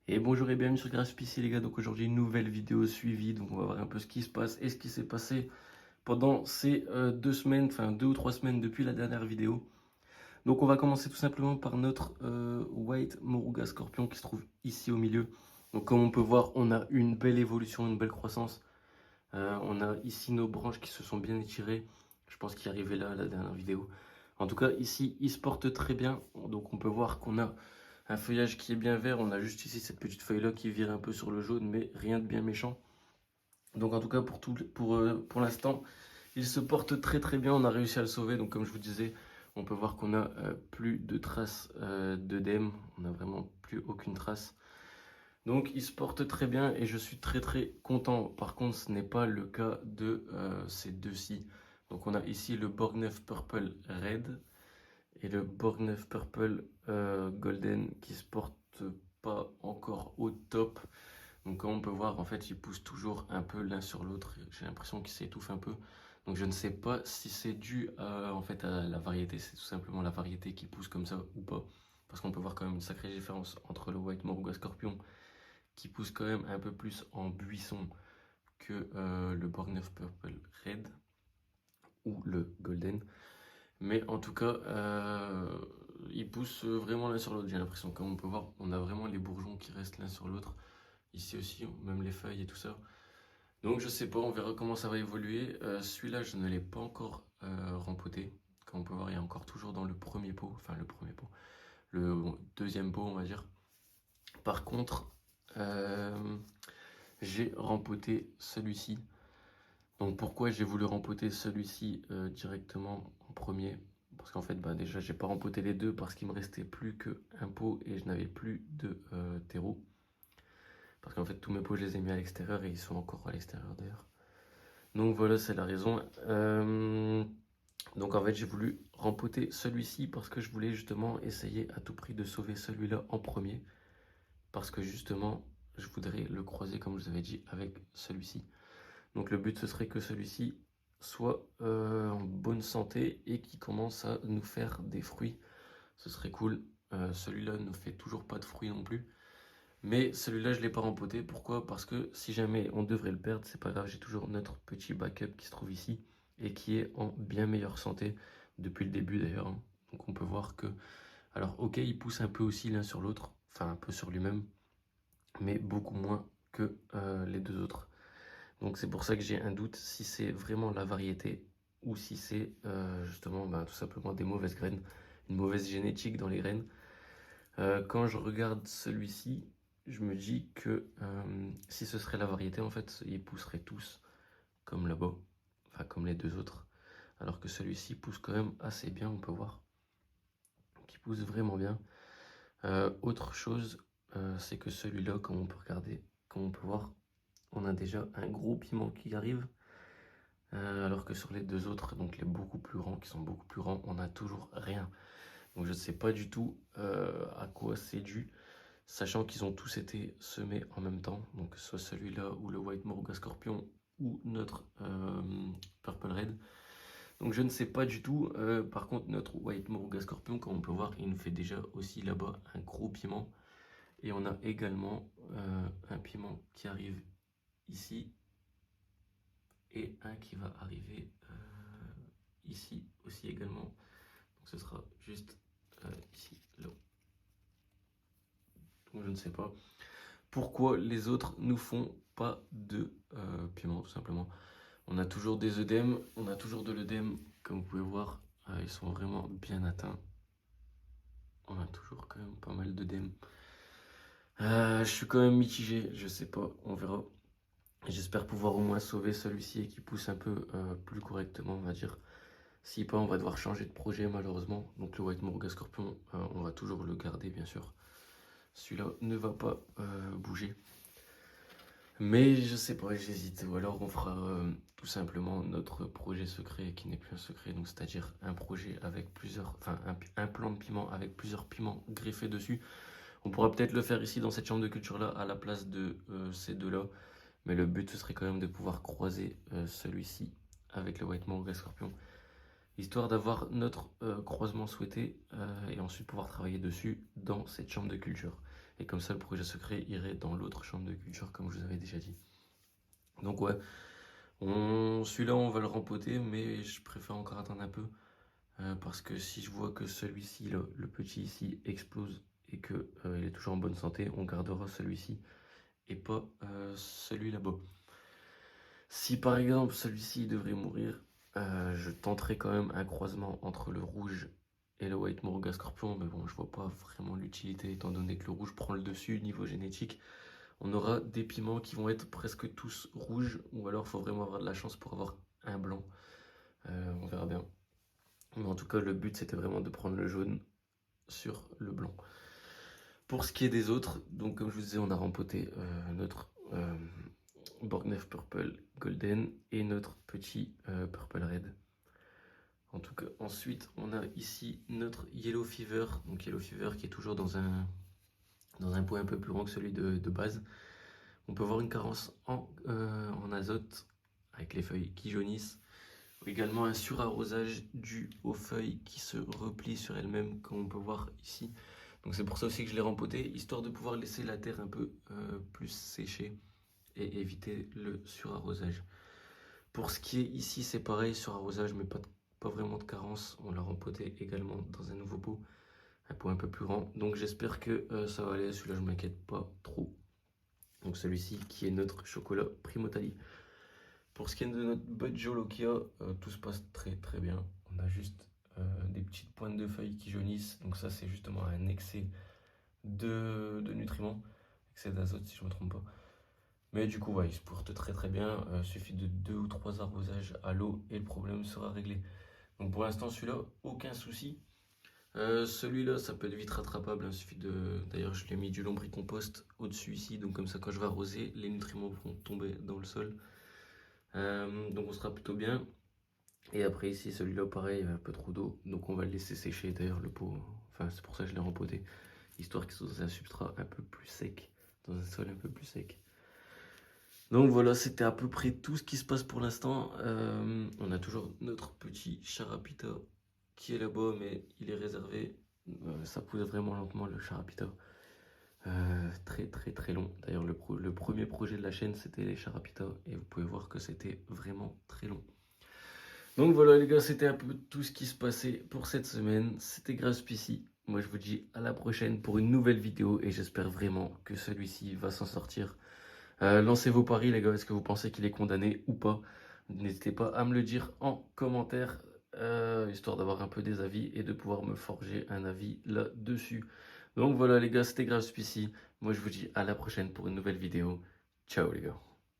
Et bonjour et bienvenue sur Graspis les gars, donc aujourd'hui une nouvelle vidéo suivie, donc on va voir un peu ce qui se passe et ce qui s'est passé pendant ces 2 semaines, enfin 2 ou 3 semaines depuis la dernière vidéo. Donc on va commencer tout simplement par notre White Moruga Scorpion qui se trouve ici au milieu. Donc comme on peut voir, on a une belle évolution, une belle croissance. On a ici nos branches qui se sont bien étirées, je pense qu'il arrivait là la dernière vidéo. En tout cas ici il se porte très bien, donc on peut voir qu'on a un feuillage qui est bien vert, on a juste ici cette petite feuille là qui vire un peu sur le jaune, mais rien de bien méchant. Donc en tout cas pour l'instant, il se porte très très bien, on a réussi à le sauver. Donc comme je vous disais, on peut voir qu'on a plus de traces d'œdème, on n'a vraiment plus aucune trace. Donc il se porte très bien et je suis très très content. Par contre, ce n'est pas le cas de ces deux-ci. Donc on a ici le Borgneuf Purple Red et le Borgneuf Purple Golden qui se porte pas encore au top. Donc comme on peut voir, en fait, ils poussent toujours un peu l'un sur l'autre. J'ai l'impression qu'ils s'étouffent un peu. Donc je ne sais pas si c'est dû en fait, à la variété. C'est tout simplement la variété qui pousse comme ça ou pas. Parce qu'on peut voir quand même une sacrée différence entre le White Moruga Scorpion qui pousse quand même un peu plus en buisson que le Borgneuf Purple Red ou le Golden. Mais en tout cas, ils poussent vraiment l'un sur l'autre, j'ai l'impression. Comme on peut voir, on a vraiment les bourgeons qui restent l'un sur l'autre. Ici aussi, même les feuilles et tout ça. Donc je sais pas, on verra comment ça va évoluer. Celui-là, je ne l'ai pas encore rempoté. Comme on peut voir, il est encore toujours dans le premier pot. Enfin, le premier pot. Le deuxième pot, on va dire. Par contre, euh, j'ai rempoté celui-ci. Donc pourquoi j'ai voulu rempoter celui-ci directement en premier? Parce qu'en fait, bah, déjà, j'ai pas rempoté les deux parce qu'il me restait plus qu'un pot et je n'avais plus de terreau. Parce qu'en fait, tous mes pots, je les ai mis à l'extérieur et ils sont encore à l'extérieur d'ailleurs. Donc voilà, c'est la raison. Donc en fait, j'ai voulu rempoter celui-ci parce que je voulais justement essayer à tout prix de sauver celui-là en premier. Parce que justement, je voudrais le croiser, comme je vous avais dit, avec celui-ci. Donc le but, ce serait que celui-ci soit en bonne santé et qui commence à nous faire des fruits. Ce serait cool. Celui-là ne fait toujours pas de fruits non plus. Mais celui-là, je ne l'ai pas rempoté. Pourquoi? Parce que si jamais on devrait le perdre, c'est pas grave. J'ai toujours notre petit backup qui se trouve ici et qui est en bien meilleure santé depuis le début d'ailleurs, hein. Donc on peut voir que... Alors ok, il pousse un peu aussi l'un sur l'autre, enfin un peu sur lui-même, mais beaucoup moins que les deux autres. Donc c'est pour ça que j'ai un doute si c'est vraiment la variété ou si c'est justement tout simplement des mauvaises graines, une mauvaise génétique dans les graines. Quand je regarde celui-ci, je me dis que si ce serait la variété, en fait, ils pousseraient tous comme là-bas, enfin comme les deux autres. Alors que celui-ci pousse quand même assez bien, on peut voir. Donc il pousse vraiment bien. Autre chose, c'est que celui-là, comme on peut regarder, comme on peut voir, on a déjà un gros piment qui arrive. Alors que sur les deux autres, donc les beaucoup plus grands, qui sont beaucoup plus grands, on n'a toujours rien. Donc je ne sais pas du tout à quoi c'est dû, sachant qu'ils ont tous été semés en même temps, donc que ce soit celui-là ou le White Moruga Scorpion ou notre Purple Red. Donc je ne sais pas du tout. Par contre, notre White Moruga Scorpion, comme on peut voir, il nous fait déjà aussi là-bas un gros piment. Et on a également un piment qui arrive ici et un qui va arriver ici aussi également. Donc ce sera juste ici, là. Donc je ne sais pas pourquoi les autres nous font pas de piment, tout simplement. On a toujours des œdèmes, on a toujours de l'œdème, comme vous pouvez voir, ils sont vraiment bien atteints. On a toujours quand même pas mal d'œdèmes. Je suis quand même mitigé, je sais pas, on verra. J'espère pouvoir au moins sauver celui-ci et qu'il pousse un peu plus correctement, on va dire. Si pas, on va devoir changer de projet malheureusement. Donc le White Moruga Scorpion, on va toujours le garder bien sûr. Celui-là ne va pas bouger. Mais je sais pas, j'hésite. Ou alors on fera tout simplement notre projet secret qui n'est plus un secret. Donc c'est-à-dire un projet avec plusieurs, enfin un plan de piment avec plusieurs piments greffés dessus. On pourra peut-être le faire ici dans cette chambre de culture là à la place de ces deux-là. Mais le but ce serait quand même de pouvoir croiser celui-ci avec le White Moruga Scorpion. Histoire d'avoir notre croisement souhaité et ensuite pouvoir travailler dessus dans cette chambre de culture. Et comme ça, le projet secret irait dans l'autre chambre de culture, comme je vous avais déjà dit. Donc ouais, celui-là, on va le rempoter, mais je préfère encore attendre un peu. Parce que si je vois que celui-ci, le petit ici, explose et que il est toujours en bonne santé, on gardera celui-ci et pas celui là-bas. Si par exemple celui-ci devrait mourir, je tenterai quand même un croisement entre le rouge et le White Moruga Scorpion, mais bon, je vois pas vraiment l'utilité étant donné que le rouge prend le dessus niveau génétique. On aura des piments qui vont être presque tous rouges, ou alors il faut vraiment avoir de la chance pour avoir un blanc. On verra bien. Mais en tout cas, le but c'était vraiment de prendre le jaune sur le blanc. Pour ce qui est des autres, donc comme je vous disais, on a rempoté notre Borgnef Purple Golden et notre petit Purple Red. En tout cas, ensuite, on a ici notre Yellow Fever. Donc Yellow Fever qui est toujours dans un pot un peu plus grand que celui de base. On peut voir une carence en azote avec les feuilles qui jaunissent. Également un surarrosage dû aux feuilles qui se replient sur elles-mêmes, comme on peut voir ici. Donc c'est pour ça aussi que je l'ai rempoté, histoire de pouvoir laisser la terre un peu plus séchée et éviter le surarrosage. Pour ce qui est ici, c'est pareil, surarrosage, mais pas vraiment de carence. On l'a rempoté également dans un nouveau pot, un pot un peu plus grand. Donc j'espère que ça va aller, celui-là je m'inquiète pas trop. Donc celui-ci qui est notre chocolat Primotali. Pour ce qui est de notre Budjo Lokia, tout se passe très très bien. On a juste des petites pointes de feuilles qui jaunissent. Donc ça c'est justement un excès de nutriments, excès d'azote si je ne me trompe pas. Mais du coup, ouais, il se porte très très bien. Il suffit de 2 ou 3 arrosages à l'eau et le problème sera réglé. Donc pour l'instant, celui-là, aucun souci. Celui-là, ça peut être vite rattrapable. Il suffit de. D'ailleurs, je lui ai mis du lombricompost au-dessus ici. Donc comme ça, quand je vais arroser, les nutriments vont tomber dans le sol. Donc on sera plutôt bien. Et après ici, celui-là, pareil, un peu trop d'eau. Donc on va le laisser sécher. D'ailleurs, le pot. Enfin, c'est pour ça que je l'ai rempoté. Histoire qu'il soit dans un substrat un peu plus sec. Dans un sol un peu plus sec. Donc voilà, c'était à peu près tout ce qui se passe pour l'instant. On a toujours notre petit charapita qui est là-bas, mais il est réservé. Ça pousse vraiment lentement le charapita. Très très très long. D'ailleurs, le premier projet de la chaîne, c'était les charapitas. Et vous pouvez voir que c'était vraiment très long. Donc voilà les gars, c'était un peu tout ce qui se passait pour cette semaine. C'était Graspicy. Moi je vous dis à la prochaine pour une nouvelle vidéo. Et j'espère vraiment que celui-ci va s'en sortir. Lancez vos paris les gars, est-ce que vous pensez qu'il est condamné ou pas? N'hésitez pas à me le dire en commentaire, histoire d'avoir un peu des avis et de pouvoir me forger un avis là-dessus. Donc voilà les gars, c'était Graspicy. Moi je vous dis à la prochaine pour une nouvelle vidéo. Ciao les gars.